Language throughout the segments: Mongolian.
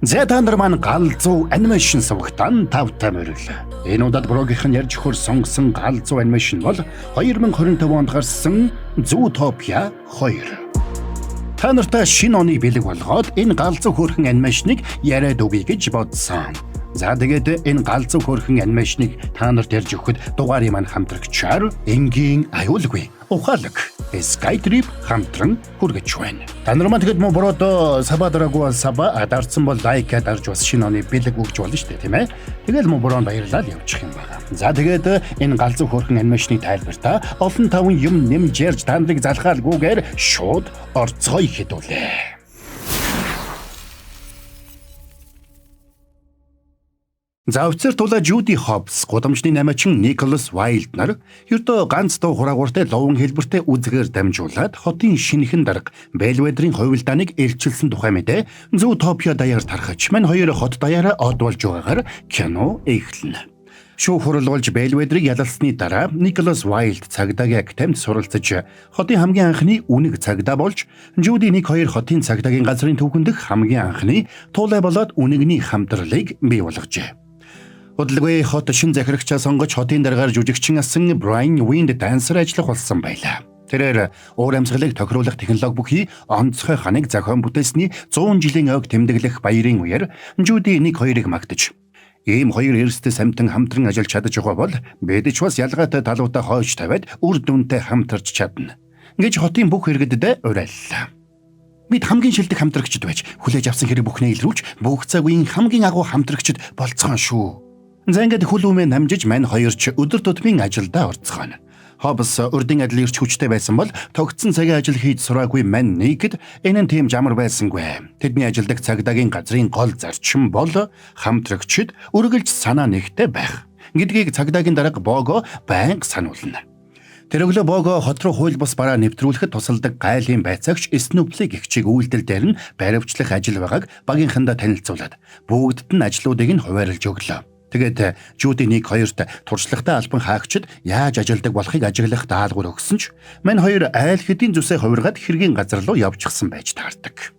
За та нар маань галзуу анимашн сувагтан тавтай морил. Энэ удаад блогийнх нь ярьж хөр сонгосон галзуу анимашн бол 2025 онд гарсан Zootopia 2. Та нартай шинэ оны бэлэг болгоод энэ галзуу хөөрхөн анимашныг яриад өгье гэж бодсон. За тэгээд энэ галзуу хөөрхөн анимашныг та нарт ярьж өгөхөд дугаарыг маань хамтрагчаар энгийн аюулгүй ухаалаг Skytrip хамтран хүргэж байна. Та нар маань тэгэд муу бороо сабадараагүй саба дарсан бол лайк дарж бас шинэ оны бэлэг өгч болно шүү дээ, тийм ээ. Тэгэл муу бороонд баярлал явуучих юм байна. За тэгээд энэ галзуу хөөрхөн анимашны тайлбартаа олон таван юм нэмж ярьж та нарыг залхаалгүйгээр шууд орцгоё хэдүүлээ. За офицер тула Judy Hobbs, гудамжны намаачин Nicholas Wilde нар ердөө ганц дуу хураагууртай ловон хэлбэртэй үзгээр дамжуулаад хотын шинэхэн дарга Bellwether-ийн хувилдааныг илчилсэн тухай мэдээ Zootopia даяар тархаж мань хоёр хот даяараа од болж байгаагаар кино эхэлнэ. Шүүх хурал болж Bellwether-ийг ялалсны дараа Nicholas Wilde цагдаагийн актемд суралцаж хотын хамгийн анхны үнэг цагдаа болж Judy 1-2 хотын цагдаагийн газрын түүхэн дэх хамгийн анхны туулай болоод үнэгний хамтралыг бий болгожээ. Удалгүй хот шин захирагчаа сонгож хотын даргаар жүжигчин асан Brian Wind дансер ажиллах болсон байлаа. Тэрээр уур амьсгалыг тохируулах технологи бүхий онцгой ханыг зохион бүтээсний 100 жилийн ойг тэмдэглэх баярын үеэр Judy 1-2-ыг магтаж ийм хоёр эрсдэл самтан хамтран ажиллаж чадаж байгаа бол бид ч бас ялгаатай талуудаа хойш тавиад үр дүнтэй хамтарч чадна гэж хотын бүх иргэдэд уриаллаа. Бид хамгийн шилдэг хамтрагчд байж хүлээж авсан хэрэг бүхнээ илрүүлж бүх цаг үеийн хамгийн агуу хамтрагчд болцгоон шүү. За ингээд хөл өмнө намжиж мань хоёрч өдөр тутмын ажилдаа орцгооно. Hobbs урдын адил ирч хүчтэй байсан бол тогтсон цагийн ажил хийж сураагүй мань Nick-д энэ нь тийм жамар байсангүй. Тэдний ажилдаг цагдаагийн газрын гол зарчим бол хамтрагчд үргэлж санаа нэгтэй байх гэдгийг цагдаагийн дарга Bogo байнга сануулна. Тэр өглөө Bogo хот руу хууль бус бараа нэвтрүүлэхэд тусалдаг гайлын байцаагч Snoopy гихчиг үйлдэл дээр нь баривчлах ажил байгааг багийнхандаа танилцуулаад бүгдд нь ажлуудыг нь хуваарлж өглөө. Тэгээд Judy 1-2-т туршлагатай албан хаагчид яаж ажилдаг болохыг ажиглах даалгавар өгсөн ч мань хоёр айл хэдийн зүсээ хувиргаад хэргийн газар руу явчихсан байж таардаг.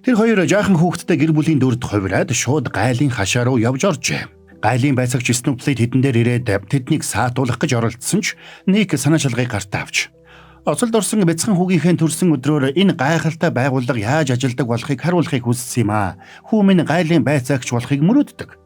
Тэр хоёр жаахан хүүхэдтэй гэр бүлийн дүрд хувираад шууд гайлын хашаа руу явж оржээ. Гайлын байцаагч Snoopy тэдэн дээр ирээд тэднийг саатуулах гэж оролдсон ч Nick санаа шалгыг гартаа авч оцолд орсон бяцхан хүүгийнхээ төрсөн өдрөөр энэ гайхалтай байгууллага яаж ажилдаг болохыг харуулахыг хүссэн юм аа. Хүү минь гайлын байцаагч болохыг мөрөөддөг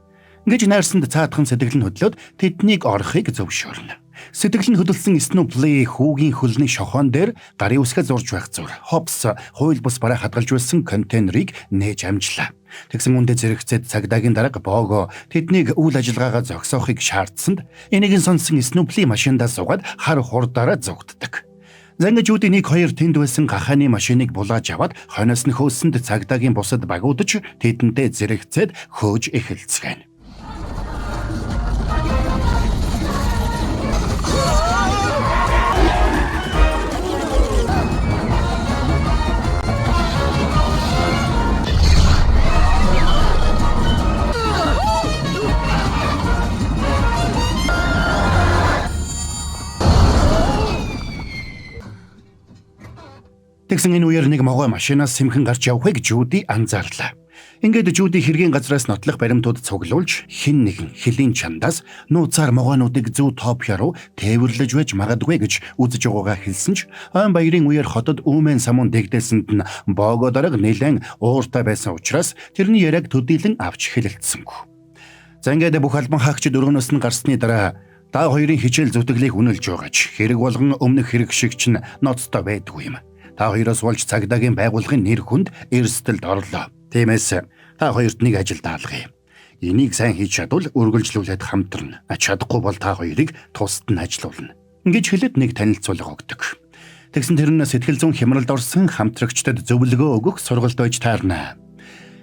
гэж найрсанд цаатхан сэтгэл нь хөдлөөд тэднийг орохыг зөвшөөрнө. Сэтгэл нь хөдөлсөн Snoopy хүүгийн хөлний шохон дээр гарын үсгээ зурж байх зур. Hobbs хууль бус бараа хадгалж байсан контейнерыг нээж амжлаа. Тэгсэн үндэ зэрэгцээд цагдаагийн дарга Bogo тэднийг үйл ажиллагаагаа зогсоохыг шаардсанд энийг нь сонсон Snoopy машиндаа суугаад хар хурдаараа зогтдог. Зангаж Judy 1-2 тэнд байсан гахааны машиныг булааж аваад хойноос нь хөөсөнд цагдаагийн бусад багуудаж тэдэндээ зэрэгцээд хөөж эхэлцгээв. Тэгсэн энэ үеэр нэг могой машинаас сэмхэн гарч явахыг Judy анзаарлаа. Ингээд Judy хэргийн газраас нотлох баримтууд цуглуулж хин нэгэн хөлийн чандаас нууцаар могойнуудыг Zootopia руу тээвэрлэж байж магадгүй гэж үзэж байгаагаа хэлсэн ч ойн баярын үеэр хотод үүмэн самуун дэгдээсэнд нь Bogo дарга нэлээд ууртай байсан учраас тэрний яриаг төдийлөн авч хэлэлцсэнгүй. За ингээд бүх албан хаагчид өрөөнөөс нь гарсны дараа та хоёрын хичээл зүтгэлийг үнэлж байгаач хэрэг болгон өмнөх хэрэг шиг ч ноцтой байдгүй юм. Та хоёроос болж цагдаагийн байгууллагын нэр хүнд эрсдэлд орлоо. Тиймээс та хоёрт нэг ажил даалгая. Энийг сайн хийж чадвал үргэлжлүүлээд хамтарна. Чадахгүй бол та хоёрыг тусад нь ажилуулна гэж хэлээд нэг танилцуулга өгдөг. Тэгсэн тэр нь сэтгэл зүйн хямралд орсон хамтрагчдад зөвлөгөө өгөх сургалт байж таарна.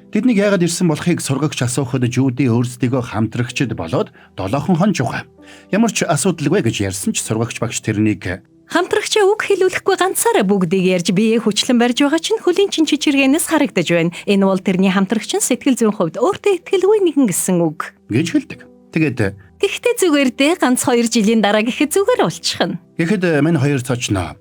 Тэднийг яагаад ирсэн болохыг сургагч асуухад Judy өөрсдийгөө хамтрагчд болоод 7 хон жугаа. Ямар ч асуудалгүй гэж ярьсан ч сургагч багш тэрнийг хамтрагчаа үг хэлүүлэхгүй ганцаараа бүгдийг ярьж биеэ хүчлэн барьж байгаа чинь хөлийн чин чичиргээнээс харагдаж байна. Энэ бол тэрний хамтрагч нь сэтгэл зүйн хувьд өөртөө итгэлгүй нэгэн гэсэн үг гэж хэлдэг. Тэгээд гэхдээ зүгээр дээ ганц 2 жилийн дараа гэхэд зүгээр болчихно. Гэхэд мань хоёр цочноо.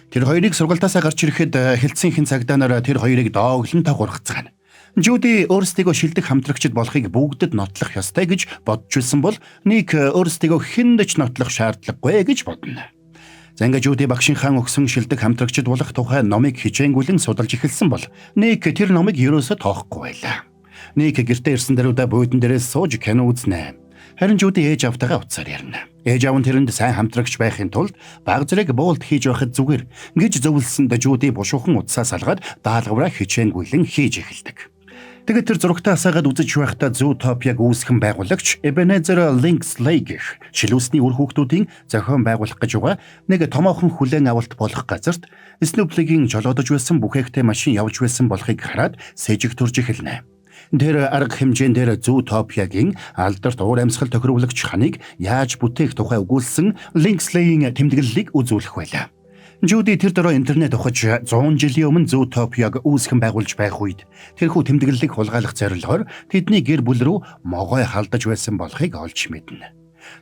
Тэр хоёрыг сургалтаасаа гарч ирэхэд хэлцсийн хин цагдаа нараа тэр хоёрыг дооглон та гургацгаана. Жуди өөрсдийгөө шилдэг хамтрагчид болохыг бүгдэд нотлох ёстой гэж бодж байсан бол Ник өөрсдийгөө хүндэж нотлох шаардлагагүй гэж бодно. За ингээд Жуди багшийнхаа өгсөн шилдэг хамтрагчид болох тухай номыг хичээнгүйлэн судалж эхэлсэн бол Ник тэр номыг ерөөсөө тоохгүй байлаа. Ник гэртээ ирсэн даруйда буудан дээрээс сууж кино үзнэ. Харин Жуди ээж автайгаа уцаар ярина. Ээж аав нь тэрэнд сайн хамтрагч байхын тулд баг зэрэг буулт хийж байхад зүгээр гэж зөвлөсөнд Жуди бушуухан утсаа салгаад даалгавраа хичээнгүйлэн хийж эхэлдэг. Тэгээд тэр зурагтаа асаагаад үзэж байхдаа Zootopia-г үүсгэн байгуулагч Ebenezer Linksay гэх шилүүсний үр хүүхдүүдийн зохион байгуулах гэж байгаа нэг томоохон хүлээн авалт болох газарт Snoopy-гийн жолоодож байсан бүхээгтэй машин явж байсан болохыг хараад сэжиг төрж эхэлнэ. Тэр арга хэмжээндээр Zootopia-гийн алдарт уур амьсгал тохируулагч ханыг яаж бүтээх тухай өгүүлсэн Linksay-ийн тэмдэглэлийг үзүүлэх байлаа. Жуди тэр дөрөв интернет ухаж 100 жилийн өмнө Zootopia-г үүсгэн байгуулж байх үед тэрхүү тэмдэглэлийг хулгайлах зорилгоор тэдний гэр бүл рүү могой халдаж байсан болохыг олж мэднэ.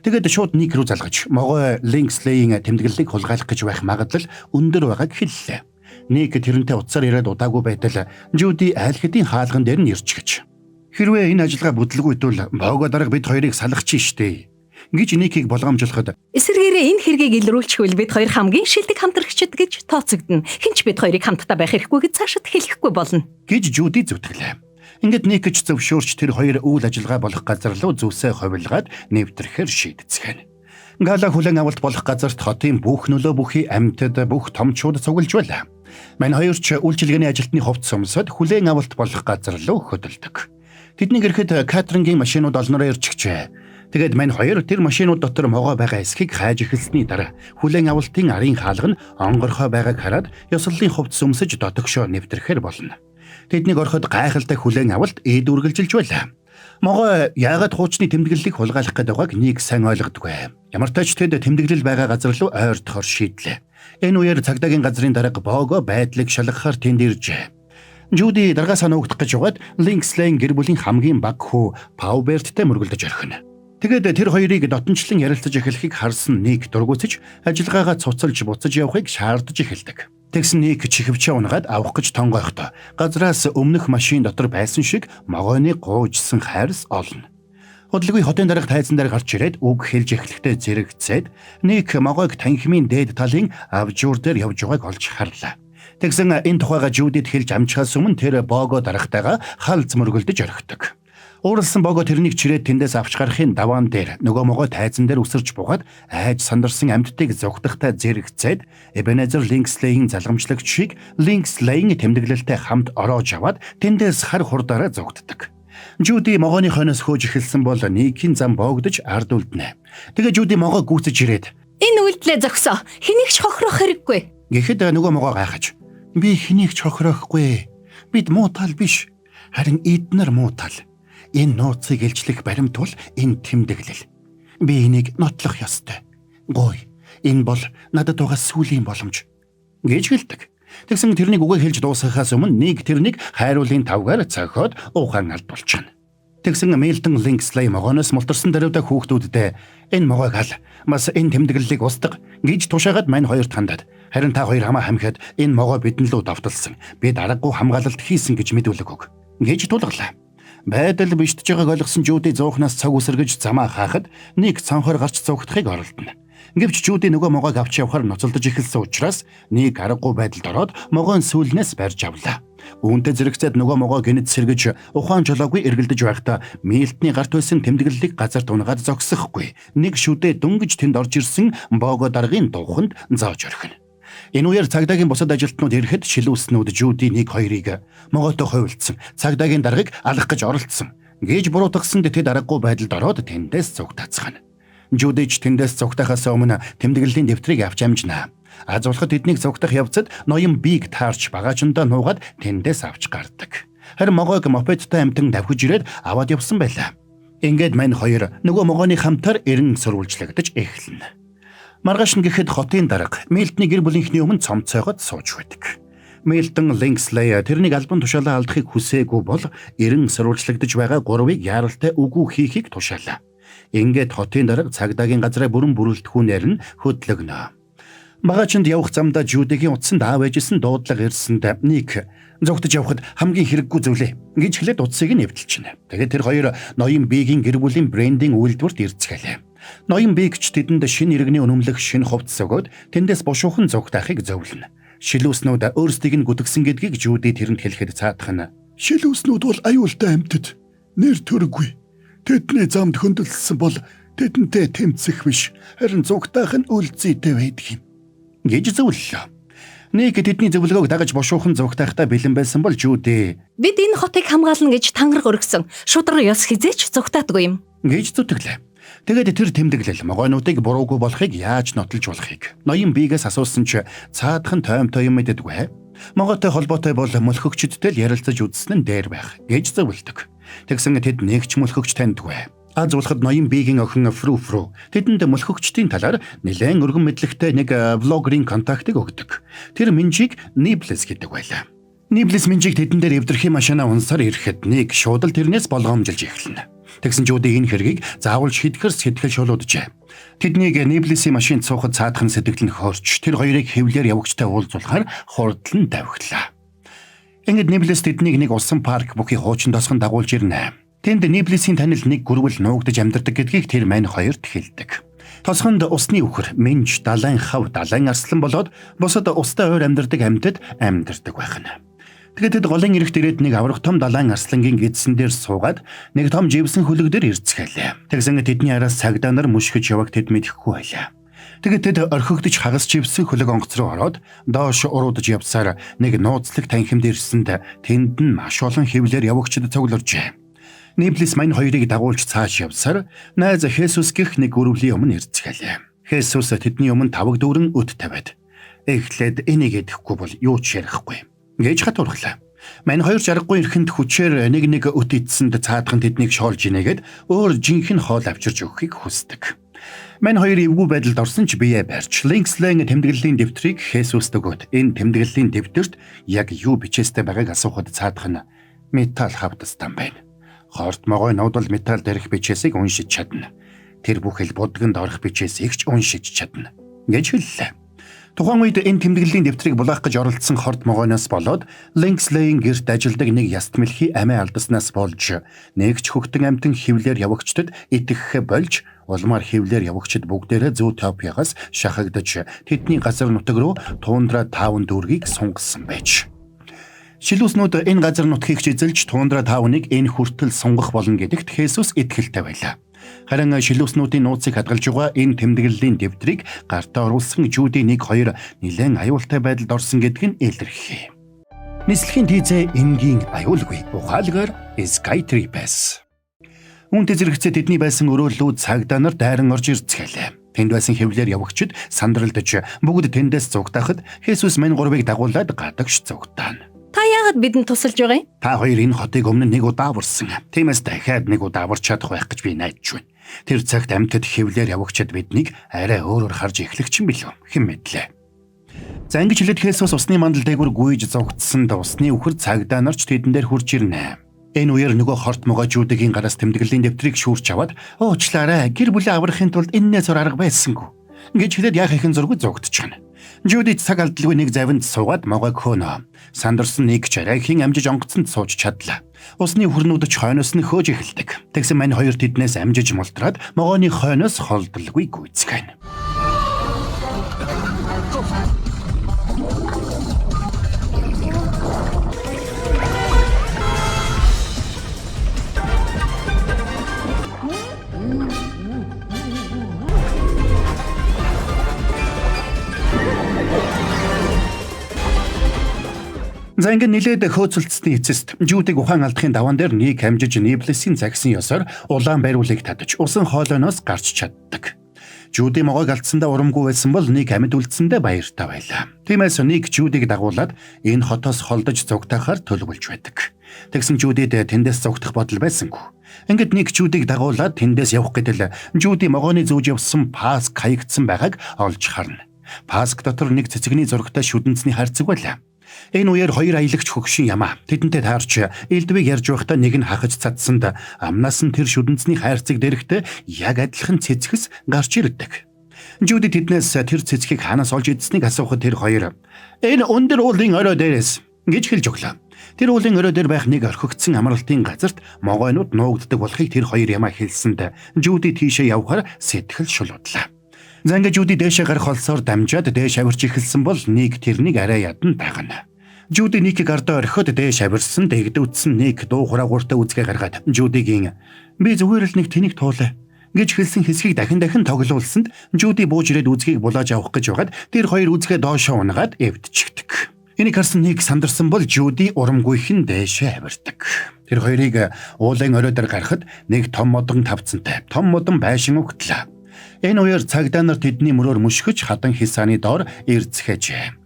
Тэгээд шууд Ник рүү залгаж могой Linksay-ийн тэмдэглэлийг хулгайлах гэж байх магадлал өндөр байгааг хэллээ. Ник тэрнтэй утсаар яриад удаагүй байтал Жуди аль хэдийн хаалган дээр нь ирж гэж. Хэрвээ энэ ажиллагаа бүтлгүйдвэл боогоо дарга бид хоёрыг салгачих штэ гэж Никийг болгоомжлоход эсвэргээрээ энэ хэргийг илрүүлчихвэл бид хоёр хамгийн шилдэг хамтрагчид гэж тооцогдно. Хинч бид хоёрыг хамтдаа байх хэрэггүй гэж цаашид хэлэхгүй болно гэж Жуди зүтгэлээ. Ингээд Ник ч зөвшөөрч тэр хоёр үйл ажиллагаа болох газар руу зүсээ хувилгаад нэвтрэхээр шийдцгэн. Гала хүлэн авалт болох газарт хотын бүх нөлөө бүхий амьтад бүх томчууд цуглаж байлаа. Мань хоёр ч үйлчилгээний ажилтны хувцс өмсөд хүлэн авалт болох газар руу хөдөлдөг. Тэдний ирэхэд Катрингийн машинууд олнороо ирчихжээ. Тэгээд мань хоёр тэр машинууд дотор могоо байгаа эсхийг хайж эхэлсний дараа хүлээн авалтын арын хаалга нь онгорхой байгааг хараад ёслолын хувцс өмсөж дотогшоо нэвтрэхээр болно. Тэднийг ороход гайхалтай хүлээн авалт эд үргэлжилж байлаа. Могоо яагаад хуучны тэмдэглэлийг хулгайлах гэдэг байгааг Ник сайн ойлгодгүй. Ямар ч тач тэд тэмдэглэл байгаа газар руу ойртохоор шийдлээ. Энэ үеэр цагдаагийн газрын дарга Бого байдлыг шалгахаар тэнд иржээ. Жуди дарга сануугдах гэж байгаад Linksay гэр бүлийн хамгийн баг хүү Пауберттэй мөргөлдөж орхино. Тэгээд тэр хоёрыг дотнчлан ярилцаж эхлэхийг харсан Ник дургуутж ажиллагаагаа цуцалж буцаж явахыг шаардаж эхэлдэг. Тэгсэн Ник чихвчээ унгаад авах гэж тонгойхдоо газраас өмнөх машин дотор байсан шиг могойны гуйжсан хайрс олно. Хөдөлгөөн хотын дарга тайзан дээр гарч ирээд үг хэлж эхлэхдээ зэрэгцээд Ник могойг танхимын дээд талын авжуур дээр явж байгааг олж харлаа. Тэгсэн энэ тухайга Жудид хэлж амжихаас өмнө тэр Бого дарагтайгаа халз мөргөлдөж орхидог. Ууралсан Бого тэрнийг чирээд тэндээс авч гарахын даваан дээр нөгөө могой тайзан дээр үсэрч буугаад айж сандарсан амьтдыг зогтохтой зэрэгцээд Ebenezer Linksay-ийн залгамжлагчийг Linksay-ийн тэмдэглэлтэй хамт ороож аваад тэндээс хар хурдаараа зогтдог. Жуди могооны хойноос хөөж эхэлсэн бол Никийн зам боогдож ард үлднэ. Тэгээ Жуди могоо гүйцэж ирээд энэ үйлдэлээ зогсоо. Хэнийг ч хохирох хэрэггүй гэхэд нөгөө могоо гайхаж би хэнийг ч хохироохгүй. Бид муутал биш. Харин эднэр муутал. Энэ нууцыг илчлэх баримт бол энэ тэмдэглэл. Би энийг нотлох ёстой. Гой. Энэ бол надад байгаа сүүлийн боломж гэж хэлдэг. Тэгсэн тэрнийг үгээ хэлж дуусгахаас өмнө Ник тэрнийг хайруулын тавгаар цохиод ухаан алдуулчихна. Тэгсэн Milton Linksay могооноос мултарсан даруйда хүүхдүүддээ энэ могойг ал бас энэ тэмдэглэлийг устгах гэж тушаагаад мань хоёрт хандаад харин та хоёр хамаа хамхиад энэ могоо бидэн лүү давталсан. Бид аргагүй хамгаалалт хийсэн гэж мэдүүлэг өг гэж тулглаа. Байдал бишдэж байгааг ойлгосон Жуди зуухнаас цаг үсэргэж замаа хаахад Ник цанхоор гарч цогтхыг оролдоно. Гэвч Жуди нөгөө могойг авч явахаар ноцолдож эхэлсэн учраас Ник аргагүй байдалд ороод могоон сүүлнээс барьж авлаа. Үүнтэй зэрэгцээд нөгөө могоо гинэд сэргэж ухаан жолоогүй эргэлдэж байхдаа Милтний гарт байсан тэмдэглэлийг газарт унгаад зогсохгүй. Нэг шүдэ дөнгөж тэнд орж ирсэн Бого даргын дууханд зааж орхино. Энэ үеэр цагдаагийн бусад ажилтнууд ирэхэд шилүүснүүд Жуди Ник хоёрыг могойтой хувилдсан цагдаагийн даргыг алах гэж оролдсон гэж буруутгасан тэд аргагүй байдалд ороод тэндээс зүгтацгана. Жуди ч тэндээс зүгтахаас өмнө тэмдэглэлийн дэвтрийг авч амжнаа. Азуулахад тэднийг зүгтах явцад ноён бийг таарч багаажиндаа нуугаад тэндээс авч гардаг. Харин могойг мопедтай амтан давхиж ирээд аваад явсан байлаа. Ингээд мань хоёр нөгөө могооны хамтаар эрен сурвалжлагдаж эхэлнэ. Маргааш нь гэхэд хотын дарга Милтний гэр бүлийнхний өмнө цомцоогоод сууж байдаг. Milton Linksay тэрнийг албан тушаалаа алдахыг хүсээгүй бол эрен сурвалжлагдаж байгаа гурвыг яаралтай үгүй хийхийг тушаалаа. Ингээд хотын дарга цагдаагийн газраа бүрэн бүрэлдэхүүнээр нь хөдлөгнө. Багаачнд явах замдаа Жюдигийн утсанд аав ээжсэн дуудлага ирсэнд Ник зогтож явхад хамгийн хэрэггүй зүйлээ гэж хэлээд утсыг нь эвдэлчихнэ. Тэгээд тэр хоёр ноён Бигийн гэр бүлийн брендинг үйлдвэрт ирцгэлээ. Ноён Бигч тэдэнд шинэ иргэний үнэмлэх шинэ хувцас өгөөд тэндээс бушуухан зогтоохыг зөвлөнө. Шилүүснүүд өөрсдийг нь гүтгсэн гэдгийг Жюди тэрэнд хэлэхэд цаадах нь шилүүснүүд бол аюултай амьтад нэр төрөгүй. Тэдний замд хөндлөсөн бол тэдэнтэй тэмцэх биш, харин зугтаах нь үлзийтэй байдаг юм гэж зөвлөлөө. Ник тэдний зөвлөгөөг дагаж бушуухан зугтаахтаа бэлэн байсан бол Жюди Бид энэ хотыг хамгаална гэж тангараг өргөсөн. Шудраг ёс хизээч зугтаадгүй юм гэж зүтгэлээ. Тэгээд тэр тэмдэглэл могойнуудыг буруугүй болохыг яаж нотлж болохыг ноён Бигээс асуусан ч цаадхан тоймтой юм мэддэггүй. Могойтой холбоотой бол мөлхөгчдтэй л ярилцаж үзсэн нь дээр байх гэж зөвлөдөг. Тэгсэн тэд нэгч мөлхөгч таньдгүй. Аз болоход ноён Бигийн охин Фру тэдэнд мөлхөгчдийн талаар нэлээд өргөн мэдлэгтэй нэг влогерийн контактыг өгдөг. Тэр Минжиг Ниблес гэдэг байлаа. Ниблес Минжиг тэдэн дээр эвдэрхийн машинаа унсаар ирэхэд Ник шууд л тэрнээс болгоомжилж эхэлнэ. Тэгсэн Жюди энэ хэргийг заавал шийдэхэр сэтгэл шулууджээ. Тэднийг Ниблесийн машинд суухад цаадах нь сэтгэл нь хөөрч тэр хоёрыг хэвлэр явагчтай уулзуулахаар хурдан давхилаа. Ингээд Ниблес тэднийг нэг усан парк бүхий хуучин тосгон дагуулж ирнэ. Тэнд Ниблесийн танил нэг гүрвэл нуугдаж амьдардаг гэдгийг тэр мань хоёрт хэлдэг. Тосгонд усны үхэр, Минж, далайн хав, далайн арслан болоод бусад устай ойр амьдардаг амьтад амьдардаг байх нь. Тэгээд тэд голын эрэхт ирээд нэг аврах том далайн арслангийн эдсэн дээр суугаад нэг том живсэн хөлөг дээр ирцгэлээ. Тэгсэн тэдний араас цагдаа нар мушгиж яваг тэд мэдэхгүй байлаа. Тэгээд тэд орхигдож хагас живсэн хөлөг онгоц руу ороод доош уруудаж явсаар нэг нууцлаг танхимд ирсэнд тэнд нь маш олон хэвлэр явагчид цугларжээ. Ниблес мань хоёрыг дагуулж цааш явсаар найз Хесус гэх нэг гүрвлийн өмнө ирцгэлээ. Хесус тэдний өмнө тавг дүүрэн өд тавиад эхлээд энийг эдэхгүй бол юу ч ярихгүй гэж хатуурхлаа. Мань хоёр жаргагүй эрхэнд хүчээр нэг өд идсэнд цаадхан тэднийг шоолж инегээд өөр жинхэнэ хоол авчирч өгөхийг хүсдэг. Мань хоёр эвгүй байдалд орсон ч бие барьж Линкслен тэмдэглэлийн дэвтрийг Хесуст өгөөд энэ тэмдэглэлийн дэвтэрт яг юу бичээстэй байгааг асуухад цаадах нь металл хавтастан байна. Хорт могойнууд бол металл дээрх бичээсийг уншиж чадна. Тэр бүхэл будганд орох бичээсийг ч уншиж чадна гэж хэллээ. Тухайн үед энэ тэмдэглэлийн дэвтрийг булаах гэж оролцсон хорт могойноос болоод Линкслейн гэрт ажилдаг нэг яст мэлхий амиа алдаснаас болж нэгч хөхтөн амтэн хевлэр явагчдад итгэхэ болж улмаар хевлэр явагчид бүгдээрээ зүү Топиагаас шахагдаж тэдний газар нутаг руу Тундра 5 дүүргийг сунгасан байж. Шилүүснүүд энэ газар нутгийг эзэлж Тундра 5-ыг энэ хүртэл сунгах болно гэдэгт Хесус итгэлтэй байлаа. Харин шилүүснүүдийн нууцыг хадгалж байгаа энэ тэмдэглэлийн дэвтрийг гартаа оруулсан Жюди 1-2 нэлээд аюултай байдалд орсон гэдг нь илэрхий. Нислэгийн тийзээ энгийн аюулгүй ухаалгаар Skytrip-с. Үүнтэй зэрэгцээ тэдний байсан өрөөлүүд цагдаа нар дайран орж ирцгэлээ. Тэнд байсан хэвлэр явагчид сандралдаж бүгд тэндээс зугтахад Хесус мань гурвыг дагуулад гадагш зугтаана. Та яагаад бидэнд тусалж байгаа юм? Та хоёр энэ хотыг өмнө нэг удаа аварсан. Тиймээс дахиад нэг удаа аварч чадах байх гэж би найдаж байна. Тэр цагт амьтад хэвлэр явагчид биднийг арай өөрөөр харж эхлэх юм билүү хэн мэдлээ. За ингэж хэлээд Хесус усны мандал дээгүр гүйж зогтсонд усны үхэр цагдаа нарч тэдэн дээр хурж ирнэ. Энэ үеэр нөгөө хорт могоо Жюдигийн гараас тэмдэглэлийн дэвтрийг шүүрч аваад уучлаарай гэр бүлээ аврахын тулд энэнээс зур арга байсангүй гэж хэлээд яах ихэн зургүй зогтчихно. Жюди цаг алдалгүй нэг завинд суугаад могойг хөөнө. Сандарсан нэг ч арайхийн амжиж онгоцонд сууж чадлаа. Усны хөрнүүд ч хойноос нь хөөж эхэлдэг. Тэгсэн мань хоёр тэднээс амжиж мултраад могооны хойноос холдолгүй гүйцэтгэн. За ингээд нилээд хөөцөлдсөний эцэст Жюдиг ухаан алдахын даваан дээр нэг хамжиж Ниблесийн загсан ёсоор улаан байруулыг татаж усан хоолойноос гарч чаддаг. Жюди могойг алдсандаа урамгүй байсан бол нэг амьд үлдсэндээ баяртай байлаа. Тиймээс нэг Жюдиг дагуулад энэ хотоос холдож зугтахаар төлөвлөж байдаг. Тэгсэн Жюдид тэндээс зугтах бодол байсангүй. Ингээд нэг Жюдиг дагуулад тэндээс явах гэтэл Жюди могооны зүүж явсан Паск хаягдсан байгааг олж харна. Паск дотор нэг цэцэгний зурагтай шүдэнцний хайрцаг байлаа. Энэ үеэр хоёр аялагч хөгшин ямаа тэдэнтэй таарч элдвийг ярьж байхдаа нэг нь хахаж цадсанд амнаас нь тэр шүдэнцний хайрцаг дээрхтээ яг адилхан цэцгэс гарч ирдэг. Жуди тэднээс тэр цэцгийг хаанаас олж идснийг асуухад тэр хоёр "Энэ өндөр уулын орой дээрээс" гэж хэлж өглөө. Тэр уулын орой дээр байх нэг орхигдсон амралтын газарт могойнууд нуугддаг болохыг тэр хоёр ямаа хэлсэнд Жуди тийшээ явхаар сэтгэл шулуудлаа. За ингээд Жуди дээшээ гарах олсоор дамжаад дээш авирч эхэлсэн бол Ник тэрнийг арай ядан дагна. Жуди Никийг ардаа орхиод дээш авирсан дэгдүүцсэн Ник дуу хураагууртаа үзгээ гаргаад Жудигийн "Би зүгээр л нэг тэнийг туулаа" гэж хэлсэн хэсгийг дахин тоглуулсанд Жуди бууж ирээд үзгийг булааж авах гэж байгаад тэр хоёр үзгээ доошоо унгаад эвдчихдэг. Энийг харсан Ник сандарсан бол Жуди урамгүйхэн дээшээ авирдаг. Тэр хоёрыг уулын орой дээр гарахад нэг том модон тавцантай том модон байшин өгтлээ. Энэ үеэр цагдаа нар тэдний мөрөөр мөшгөж хадан хисааны доор ирцгээжээ.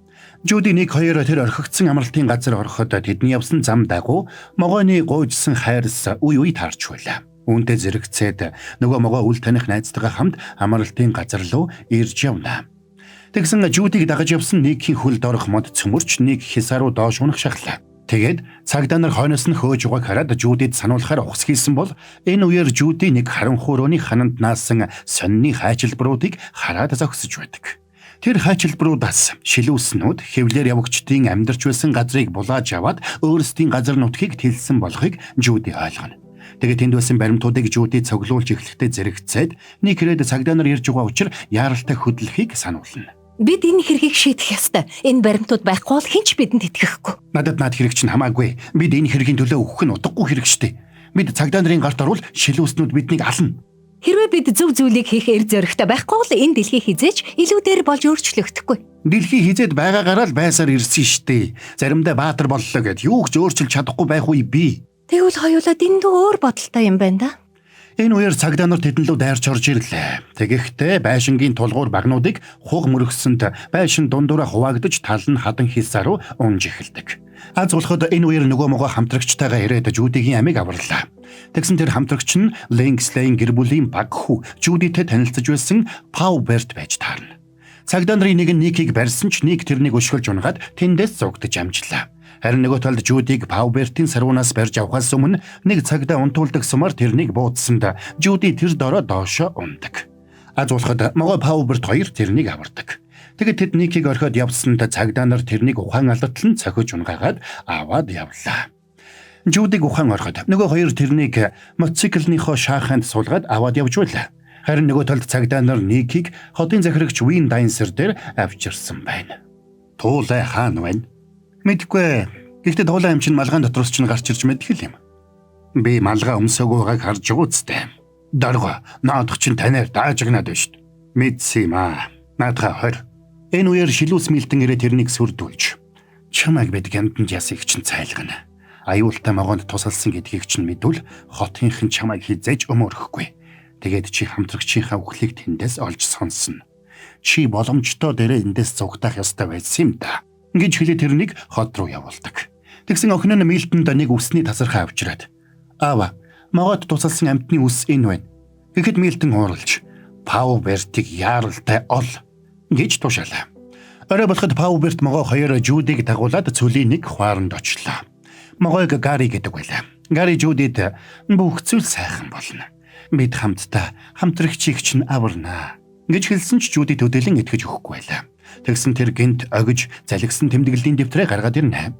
Жуди Ник хоёр тэр орхигдсон амралтын газар ороход тэдний явсан зам дагуу могойны гуйжсан хайрс үе таарч байлаа. Үүнтэй зэрэгцээд нөгөө могой үл таних найзтайгаа хамт амралтын газар руу ирж явна. Тэгсэн Жудиг дагаж явсан Никийн хөлд орох мод цөмөрч Ник хисаа руу доош унах шахлаа. Тэгээд цагдаа нар хойноос нь хөөж угааг хараад Жудид сануулахаар ухс хийсэн бол энэ үеэр Жуди нэг харанхуурууны хананд наасан сонины хайчилбаруудыг хараад зогсож байдаг. Тэр хайчилбаруудаас шилүүснүүд хэвлэр явагчдын амьдарч байсан газрыг булааж аваад өөрсдийн газар нутгийг тэлсэн болохыг Жуди ойлгоно. Тэгээд тэнд байсан баримтуудыг Жуди цоглуулж эхлэхдээ зэрэгцээд Ник ирээд цагдаа нар ирж байгаа учраас яаралтай хөдлөхийг сануулна. Бид энэ хэргийг шийдэх ёстой. Энэ баримтууд байхгүй бол хинч бидэнд итгэхгүй. Надад хэрэг чинь хамаагүй. Бид энэ хэргийн төлөө өгөх нь удахгүй хэрэг штэ. Бид цагдаа нарын гарт орвол шилүүснүүд биднийг ална. Хэрвээ бид зөв зүйлийг хийх эрх зоригтой байхгүй бол энэ дэлхий хизээч илүү дээр болж өөрчлөгдөхгүй. Дэлхий хизээд байгаагаараа л байсаар ирсэн штэ. Заримдаа баатар боллоо гэд юу ч өөрчилж чадахгүй байх үе бий. Тэгвэл хоёулаа дэндүү өөр бодолтой юм байна да. Энэ үеэр цагдаа нар тэдэн лөө дайрч орж ирлээ. Тэгэхдээ байшингийн тулгуур багнуудыг хуг мөргсөнд байшин дундуура хуваагдаж тал нь хадан хилсаа руу унж эхэлдэг. Аз болоход энэ үеэр нөгөө могоо хамтрагчтайгаа ирээд Жудигийн амийг аварлаа. Тэгсэн тэр хамтрагч нь Лингслейн гэр бүлийн баг хүү Жудитэй танилцж байсан Пауберт байж таарна. Цагдаа нарын нэг нь Никийг барьсан ч Ник тэрнийг өшгөлж унгаад тэндээс зугдаж амжлаа. Харин нөгөө талд Жудиг Паубертийн сарвунаас барьж авахаас өмнө нэг цагдаа унтуулдаг сумаар тэрнийг буудсанд Жуди тэр дороо доошоо ундаг. Аз болоход могой Пауберт хоёр тэрнийг авардаг. Тэгэд тэд Никийг орхиод явсанд цагдаа нар тэрнийг ухаан алдатлан цохиж унгаагаад аваад явлаа. Жудиг ухаан орхиод нөгөө хоёр тэрнийг мотоциклынхоо шааханд суулгаад аваад явж байлаа. Харин нөгөө талд цагдаа нар Никийг хотын захирагч Вин Дайнсер дээр авчирсан байна. Туулай хаана байна? Мэдгүй. Гэхдээ туулай юм чинь малгаан дотроос чинь гарч ирж мэдхэл юм. Би малгай өмсөөгөөг харж байгаа үстэй. Дарга наадах чинь танаар даажгнаад байна шүү дээ. Мэдсэн юм аа. Наадхаа хор. Энэ үеэр шилүүс мэлтэн ирээ тэрнийг сүрдүүлж. Чамайг бид гямданд ясыг чинь цайлгана. Аюултай могоонд тусалсан гэдгийг чинь мэдвэл хотынхан чамайг хизээж өмөрөхгүй. Тэгээд чи хамтрагчийнхаа үхлийг тэндээс олж сонсно. Чи боломжтой дээрээ эндээс зугтах ёстой байсан юм да. Гэж хэлээ тэрнийг хот руу явуулдаг. Тэгсэн охин нь Милтэнд нэг үсний тасархаа авчираад "Аава, могоод тусалсан амьтны үс энэ байна." Тэгэхэд Милтэн ууралж "Паубертийг яаралтай ол" гэж тушаалаа. Орой болоход Пауберт могоо хоёр Жудиг дагуулад цөлийн нэг хуаранд очлоо. Могойг Гари гэдэг байлаа. Гари Жудид "Бүх зүйл сайхан болно. Бид хамтдаа хамтрагчийг чинь аварнаа" гэж хэлсэн ч Жуди төдийлөн итгэж өгөхгүй байлаа. Тэгсэн тэр гинт огж залгисан тэмдэглэлийн дэвтрээ гаргаад ирнэ.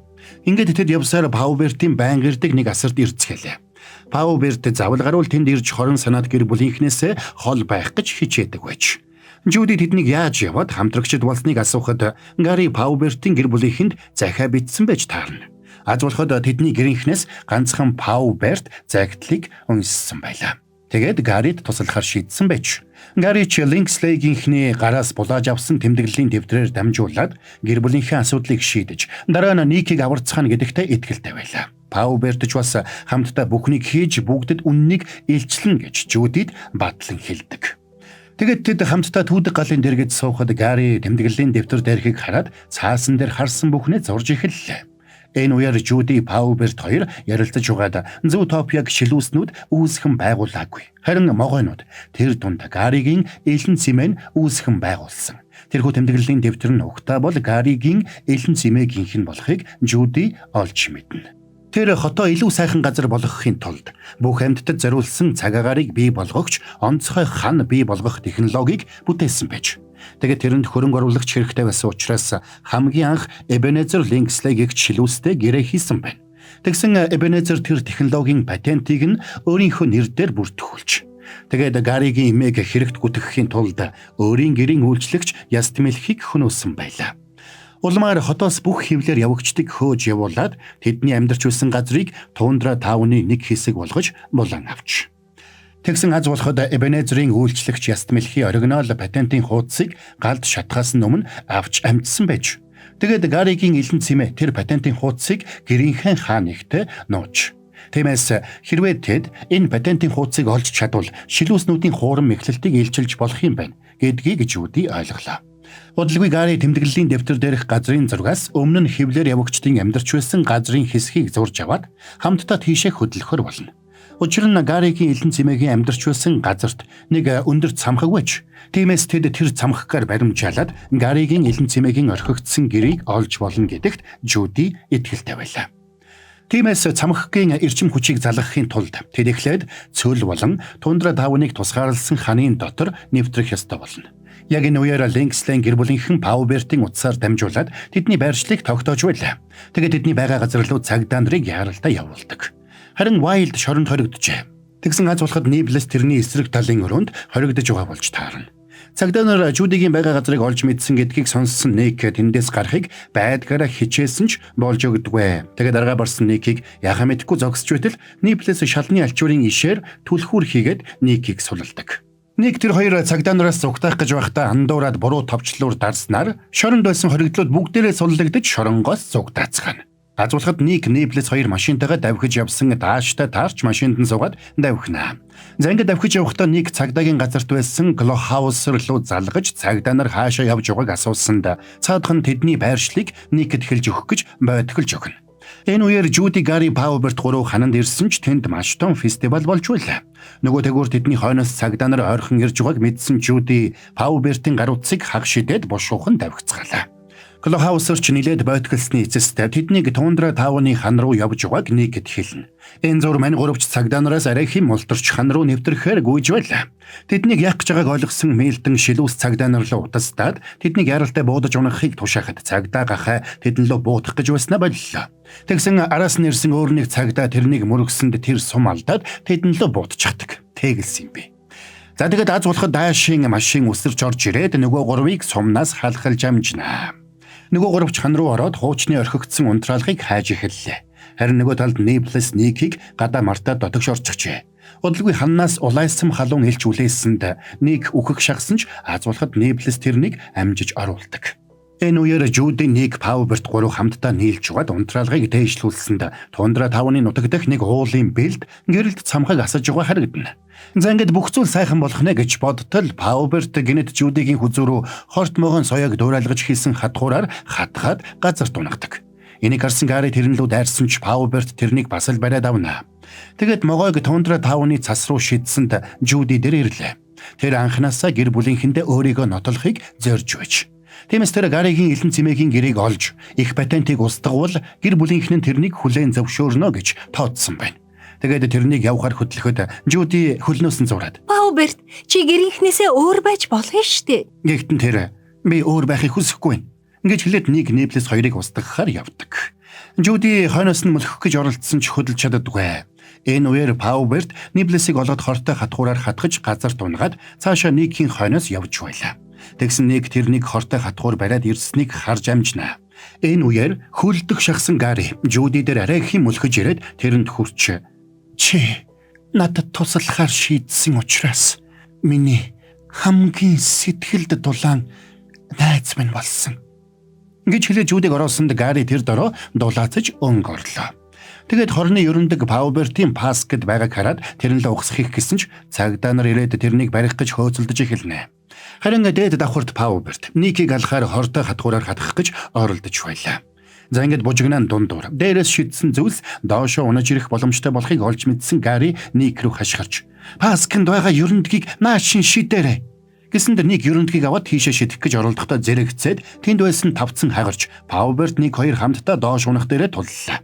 Ингээд тэд явсаар Паубертийн байн гэрдэг нэг асарт ирцгэлээ. Пауберт завл гаруул тэнд ирж хорон санаад гэр бүлийнхнээс хол байх гэж хичээдэг байж. Жуди тэднийг яаж яваад хамтрагчд болсныг асуухад Гари Паубертийн гэр бүлийнхэнд захиа бичсэн байж таарна. Аз болоход тэдний гэрийнхнээс ганцхан Пауберт загтлыг унссан байлаа. Тэгээд Гарид туслахаар шийдсэн байж. Гари Лингслейгийнхний гараас булааж авсан тэмдэглэлийн дэвтрээр дамжуулаад гэр бүлийнхээ асуудлыг шийдэж дараа нь Никийг аварцгаана гэдэгтээ итгэлтэй байлаа. Пауберт ч бас хамтдаа бүхнийг хийж бүгдэд үннийг илчлэн гэж Жудид батлан хэлдэг. Тэгээд тэд хамтдаа түүдэг галын дэргэд суухад Гари тэмдэглэлийн дэвтэр дээрхийг хараад цаасан дээр харсан бүхнээ зурж эхэллээ. Энэ үеэр Жуди Пауберт хоёр ярилцаж угаад Зүүтопиаг шилүүснүүд үүсгэн байгуулаагүй. Харин могойнууд тэр дунд Гаригийн элен цэмэн үүсгэн байгуулсан. Тэрхүү тэмдэглэлийн дэвтэр нь угтаа бол Гаригийн элен цэмээгийнх нь болохыг Жуди олж мэднэ. Тэр хотоо илүү сайхан газар болгохын тулд бүх амьтдад зориулсан цаг агаарыг бий болгогч онцгой хан бий болгох технологиг бүтээсэн байж. Тэгээд тэрэнд хөрөнгө оруулагч хэрэгтэй байсан учраас хамгийн анх Ebenezer Linkslee гэгч шилүүстэй гэрээ хийсэн байна. Тэгсэн Ebenezer тэр технологийн патентийг нь өөрийнхөө нэр дээр бүртгүүлж. Тэгээд Гаригийн эмээг хэрэгт гүтгэхийн тулд өөрийн гэрийн үйлчлэгч Ястмелхийг хөнөөсөн байлаа. Улмаар хотоос бүх хевлэр явагчдыг хөөж явуулаад тэдний амьдарч байсан газрыг Тундра таавны нэг хэсэг болгож булан авч. Тэгсэн аз болоход Ebenezer-ийн үйлчлэгч Ястмелхийн оригинал патентын хуудсыг галд шатхаас өмнө авч амжсан байж. Тэгээд Гаригийн элен цэмээ тэр патентын хуудсыг гэрийнхэн хаанигт нууж. Тиймээс хэрвээ тэд энэ патентын хуудсыг олж чадвал шилүүснүүдийн хуурам мэхлэлтийг илчилж болох юм байна гэдгийг Жюди ойлголоо. Удалгүй Гари тэмдэглэлийн дэвтэр дээрх газрын зургаас өмнө нь хевлэр явагчдын амьдарч байсан газрын хэсгийг зурж аваад хамтдаа тийшээ хөдлөхөр болно. Учир нь Гаригийн элен цэмээгийн амьдарч байсан газарт нэг өндөр цамхаг байж. Тиймээс тэд тэр цамхаггаар баримжаалаад Гаригийн элен цэмээгийн орхигдсон гэрийг олж болно гэдэгт Жюди итгэлтэй байлаа. Тиймээс цамхагийн эрчим хүчийг залгахын тулд тэд эхлээд цөл болон Тундра таавныг тусгаарласан ханын дотор нэвтрэх ёстой болно. Яг энэ үеэр Linkslee гэр бүлийнхэн Паубертийн утсаар дамжуулаад тэдний байршлыг тогтоож байлаа. Тэгээд тэдний байгаа газар руу цагдаа нарыг яаралдаа явуулдаг. Харин Wild шоронд хоригджээ. Тэгсэн аз болоход Nibbles тэрний эсрэг талын өрөөнд хоригдож байгаа болж таарна. Цагдаа нар Жюдигийн байгаа газрыг олж мэдсэн гэдгийг сонссон Ник тэндээс гарахыг байдгаараа хичээсэн ч болж өгдөггүй. Тэгээд аргаа барсан Никийг яхаа мэдэхгүй зогсож байтал Nibbles шалны алчуурын ишээр түлхүүр хийгээд Никийг сулалдаг. Ник тэр хоёр цагдаа нараас зугтаах гэж байхдаа андуураад буруу товчлуур дарснаар шоронд байсан хоригдлууд бүгдээрээ суллагдаж шоронгоос зугтаацгаана. Аз болоход Ник Nibbles хоёр машинтайгаа давхиж явсан дааштай таарч машинд нь суугаад давхинаа. За ингээд давхиж явахдаа Ник цагдаагийн газарт байсан Клохаус руу залгаж цагдаа нар хаашаа явж байгааг асуусанд цаадхан тэдний байршлыг Никэд хэлж өгөх гэж бойтголж өгнө. Энэ үеэр Жюди Гари Пауберт гурав хананд ирсэн ч тэнд маш том фестивал болж байлаа. Нөгөө тэгүр тэдний хойноос цагдаа нар ойрхон ирж байгааг мэдсэн Жюди Паубертийн гар утсыг хаг шидэд бошуухан давхицгаалаа. Клохаусер ч нилээд бойтголсны эцэст тэднийг Тундра таавны хан руу явж байгааг Никэд хэлнэ. Энэ зур мань гуравч цагдаа нараас арай хэм мултарч хан руу нэвтрэхээр гүйж байлаа. Тэднийг яах гэж байгааг ойлгосон Мэлтэн шилүүс цагдаа нар руу утастаад тэднийг яралтай буудаж унахыг тушаахад цагдаа гахаа тэдэн лөө буудах гэж байснаа боллоо. Тэгсэн араас нь ирсэн өөр нэг цагдаа тэрнийг мөргсөнд тэр сум алдаад тэдэн лөө буудчихдаг. Тэгэлсэн юм бэ. За тэгээд аз болоход даашийн машин өсөрч орж ирээд нөгөө гурвыг сумнаас халахалж амжнаа. Нөгөө гуравч хан руу ороод хуучны орхигдсон унтраалгыг хайж эхэллээ. Харин нөгөө талд Nibbles Никийг гадаа мартаад дотогш орчихжээ. Удалгүй ханнаас улайсан халуун элч үлээсэнд Ник үхэх шахсан ч аз болоход Nibbles тэрнийг амжиж оруулдаг. Энэ үеэр Жюди Ник Пауберт гурав хамтдаа нийлж угаад унтраалгыг дээшлүүлсэнд Тундра таавны нутаг дэх нэг уулын бэлд гэрэлд цамхаг асаж байгаа харагдана. За ингээд бүх зүйл сайхан болох нэ гэж бодтол Пауберт гинэт Жюдигийн хүзүү рүү хорт могон соёог дуурайлгаж хийсэн хатгуураар хатгаад газарт унагдаг. Энийг харсан Гари тэрэн лүү дайрсан ч Пауберт тэрнийг бас л бариад авна. Тэгээд могойг Тундра таавны цас руу шидсэнд Жюди дээр ирлээ. Тэр анханасаа гэр бүлийнхэндээ өөрийгөө нотолохыг зорж байж. Тиймээс тэр Гаригийн элен цэмээгийн гэрээг олж их патентыг устгавал гэр бүлийнхэн нь тэрнийг хүлээн зөвшөөрнө гэж тооцсон байна. Тэгээд тэрнийг явахаар хөтлөхөд Жюди хөлнөөс нь зураад Пауберт чи гэрийнхнээсээ өөр байж болно штэ. Гэхдээ тэр би өөр байхыг хүсэхгүй байна. Ингэж хэлээд Ник Nibbles хоёрыг устгахаар явдаг. Жюди хойноос нь мөлхөх гэж оролдсон ч хөдөлж чаддаггүй. Энэ үеэр Пауберт Nibbles-ийг олоод хортой хатгуураар хатгаж газарт унгаад цаашаа Никийн хойноос явж байлаа. Тэгсэн Ник тэрнийг хортой хатгуур бариад ирснийг харж амжнаа. Энэ үеэр хөлдөх шахсан Гари Жюди дээр арай хэм мөлхөж ирээд тэрэнд хүрч чи надад туслахаар шийдсэн учраас миний хамгийн сэтгэлд дулаан найз минь болсон. Гэж хэлээ Жюдиг ороосонд Гари тэр дороо дулаацаж өнгө орлоо. Тэгээд хорны ерөндөг Паубертийн паскэд байгааг хараад тэрэн л угсахыг гэсэн ч цагдаа нар ирээд тэрнийг барих гэж хөөцөлдөж эхэлнэ. Харин дээд давхарт Пауберт Никийг алхахаар хортой хатгуураар хатгах гэж оролдож байлаа. За ингээд бужигнаан дундуур дээрээс шидсэн зүйлс доошоо унаж ирэх боломжтой болохыг олж мэдсэн Гари Ник рүү хашгирч паскэнд байгаа ерөндөгийг наашин шидээрэй гэсэнд Ник ерөндөгийг аваад тийшээ шидэх гэж оролдохдоо зэрэгцээд тэнд байсан тавцан хагарч Пауберт Ник хоёр хамтдаа доош унах дээрээ туллаа.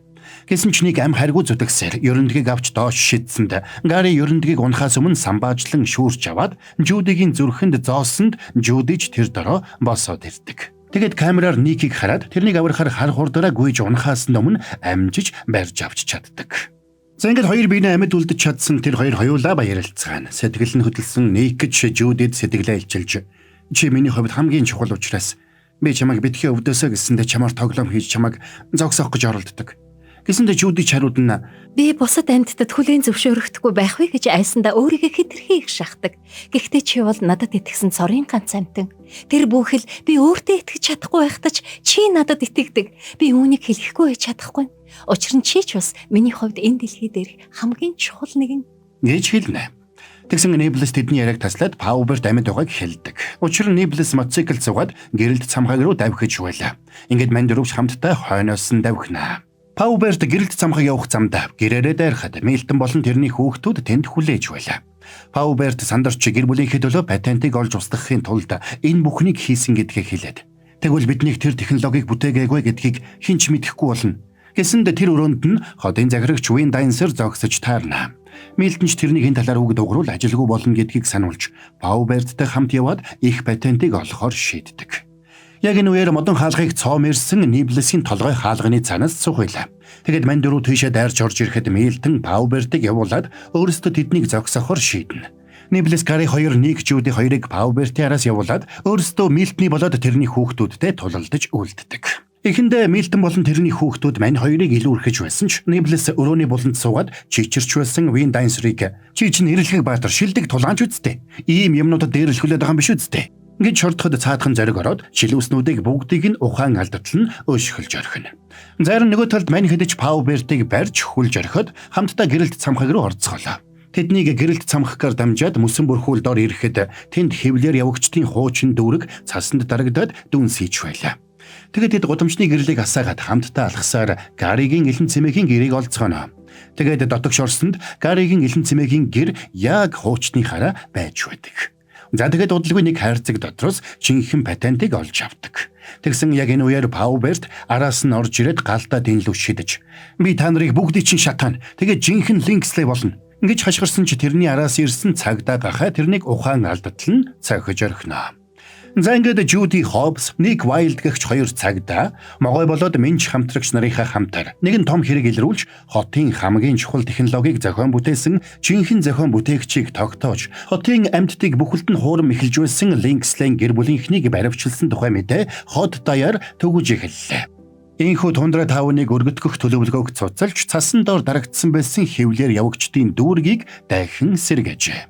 Гэсэн ч нэг ам харгуу зүтгэсээр ерөндөгийг авч доош шидсэнд Гари ерөндөгийг унахаас өмнө самбаажлан шүүрч аваад Жюдигийн зүрхэнд зоосонд Жюдич тэр дороо босоод ирдэг. Тэгэд камераар Никийг хараад тэрнийг аврахаар хар хурдаараа гүйж унахаас өмнө амжиж барьж авч чаддаг. За ингээд хоёр биенээ амьд үлдэж чадсан тэр хоёр хоёулаа баярлцгаана. Сэтгэл нь хөдөлсөн Ник гэж Жюдид сэтгэлээ илчилж чи миний хувьд хамгийн чухал учраас би чамайг битгий өвдөөсөө гэсэндээ чамаар тоглоом хийж чамайг зогсоох гэж оролддог. Гэсэндээ Жюди чарууд нь Би бусад амьтдад хүлээн зөвшөөрөхдөггүй байх вэ гэж айсандаа өөрийгөө хэтэрхий их шахдаг. Гэхдээ чи бол надад итгэсэн цорын ганц амьтан. Тэр бүхэл би өөртөө итгэж чадахгүй байхдаа чи надад итгэдэг. Би үүнийг хэлэхгүй байж чадахгүй. Учир нь чи ч бас миний хувьд энэ дэлхий дээр хамгийн чухал нэгэн гэж хэлнэ. Тэгсэн Ниблес тэдний яриаг таслаад Пауберт амьд байгааг хэлдэг. Учир нь Ниблес мотоцикл цугаад гэрэлт цамхаг руу давхиж байлаа. Ингээд мань дөрөвч хамтдаа хойноос нь давхинаа. Пауберт гэрэлт цамхаг явах замдаа гэрээрээ дайрахад Милтон болон тэрний хүүхдүүд тэнд хүлээж байлаа. Пауберт сандарч гэр бүлийнхээ төлөө патентыг олж устгахын тулд энэ бүхнийг хийсэн гэдгээ хэлээд тэгвэл биднийг тэр технологиг бүтээгээгүй гэдгийг хэн ч мэдэхгүй болно. Гэсэнд тэр өрөөнд нь хотын захирагч Вин Дайнсер зогсож таарна. Милтон ч тэрний хэн талаар үг дугруул ажилгүй болно гэдгийг сануулж Пауберттэй хамт яваад их патентыг олохоор шийддэг. Яг энэ үеэр модон хаалгыг цоом ирсэн Ниблесийн толгой хаалганы цанаас цугайлаа. Тэгэд мань дөрөв тийшээ дайрч орж ирэхэд Милтон Паубертыг явуулаад өөрөөсөө тэднийг зогсоохоор шийднэ. Ниблес Гари хоёр Ник Жюди хоёрыг Паубертийн араас явуулаад өөрөөсөө Милтны болоод тэрний хүүхдүүдтэй тулалдаж үлддэг. Эхэндээ Милтон болон тэрний хүүхдүүд мань хоёрыг илүүрхэж байсан ч Ниблес өрөөний буланд суугаад чичирч байсан Вин Дайнсрыг чи чинь нэрлэхийг баатар шилдэг тулгаанч үсттэй. Ийм юмнуудад дээрлэхүүлээд байгаа юм биш үсттэй. Гэж шордоход цаадхан зориг ороод шилүүснүүдийг бүгдийг нь ухаан алдатлан өшгөлж орхино. Зарим нөгөө талд мань хэдэж Паубертыг барьж хүлж орхиод хамтдаа гэрэлт цамхаг руу орцгоолоо. Тэднийг гэрэлт цамхаггаар дамжаад мөсөн бүрхүүл дор ирэхэд тэнд хэвлэр явагчдын хуучин дүүрэг цасанд дарагдаад дүнсийч байлаа. Тэгээд тэд гудамжны гэрлийг асаагаад хамтдаа алхасаар Гаригийн элен цэмээгийн гэрийг олцгоно. Тэгээд дотогш орсонд Гаригийн элен цэмээгийн гэр яг хуучныхаараа байж байдаг. За тэгээд удалгүй нэг хайрцаг дотроос жинхэнэ патентыг олж авдаг. Тэгсэн яг энэ үеэр Пауберт араас нь орж ирээд галдаа дэнлүү шидэж би та нарыг бүгдийг чинь шатаана. Тэгээд жинхэнэ Линкслей болно. Ингэж хашгирсан ч тэрний араас ирсэн цагдаа гахаа тэрнийг ухаан алдатлан цохиж орхино. За ингээд Жюди Хоббс, Ник Вайлд гэгч хоёр цагдаа могой болоод менч хамтрагч нарынхаа хамтаар нэгэн том хэрэг илрүүлж хотын хамгийн чухал технологиг зохион бүтээсэн жинхэнэ зохион бүтээгчийг тогтоож хотын амьтдыг бүхэлд нь хуурам эхэлж байсан Линкслейн гэр бүлийнхнийг баривчилсан тухай мэдээ хот даяар төгөж эхэллээ. Энэхүү тундра таавныг өргөдгөх төлөвлөгөөг цуцалж цасан доор дарагдсан байсан хэвлэр явагчдын дүүргийг дахин сэргээжээ.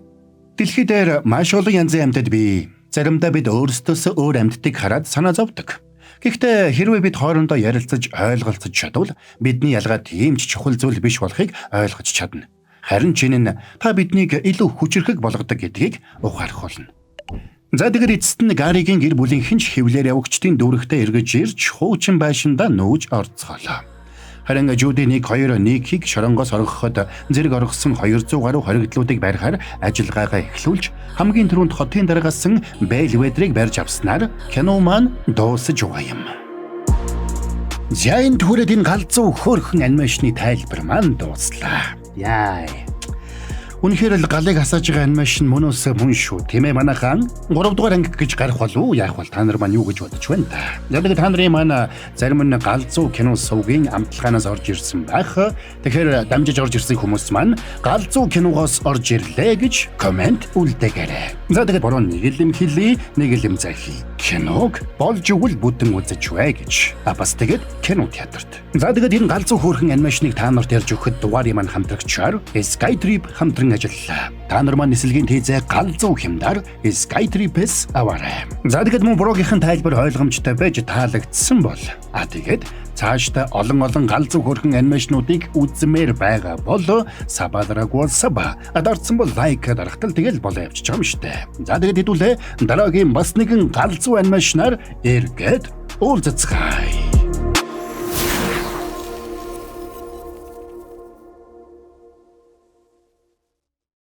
Дэлхий дээр маш олон янзын амьтад бий. Заримдаа бид өөрсдөөсөө өөр амьтдыг хараад санаа зовдөг. Гэхдээ хэрвээ бид хоорондоо ярилцаж ойлголцож чадвал бидний ялгаа тийм ч чухал зүйл биш болохыг ойлгож чадна. Харин чинь нь та биднийг илүү хүчрхэг болгодог гэдгийг ухаарах болно. За тэгээд эцэст нь Гаригийн гэр бүлийнхэн ч хэвлэр явагчдын дүүрэгтээ эргэж ирж хуучин байшиндаа нүүж орцгоолоо. Харин Жюди Никийг шоронгоос оргоход зэрэг оргосон 200 гаруй хоригдлуудыг барихаар ажиллагаагаа эхлүүлж хамгийн түрүүнд хотын дараагасан Бэлведрийг барьж авснаар кино маань дуусаж байгаа юм. Зяйн түрээд энэ галзуу хөөрхөн анимашны тайлбар маань дууслаа. Яа. Үнэхээр л галыг хасааж байгаа анимашн мөнөөс мөн шүү. Тийм ээ манайхан 3 дугаар анги гэж гарах болов уу? Яах вэ? Та нар маань юу гэж бодож байна та? Яг л та нарын маань зарим нь галзуу кино сувгийн амтлагаанаас орж ирсэн байх. Тэгэхээр дамжиж орж ирсэн хүмүүс маань галзуу киногоос орж ирлээ гэж комент үлдээгээрэй. За тэгээд бороо нэг л юм хэлье, нэг л юм захий. Киног болж өгвөл бүтэн үзэж бай гэж. Бас тэгээд кино театрт. За тэгээд энэ галзуу хөөрхөн анимашныг та нарт ярьж өгөхөд дугаарыг маань хамтрагчаар Skytrip хамтран ажиллалаа. Та нар маань нислэгийн тээзээ галзуу хямдар Skytrip-с аваарай. За тэгээд мөн брогийнхэн тайлбар ойлгомжтой байж таалагдсан бол тэгээд цаашдаа олон галзуу хөөрхөн анимашнуудыг үзмээр байгаа бол сабадараагүй саба адарсан бол лайк дарахтал тэгэл болоо явчих юм штэ. За тэгээд хэдүүлээ дараагийн бас нэгэн галзуу анимашнаар эргээд уулзцгаая.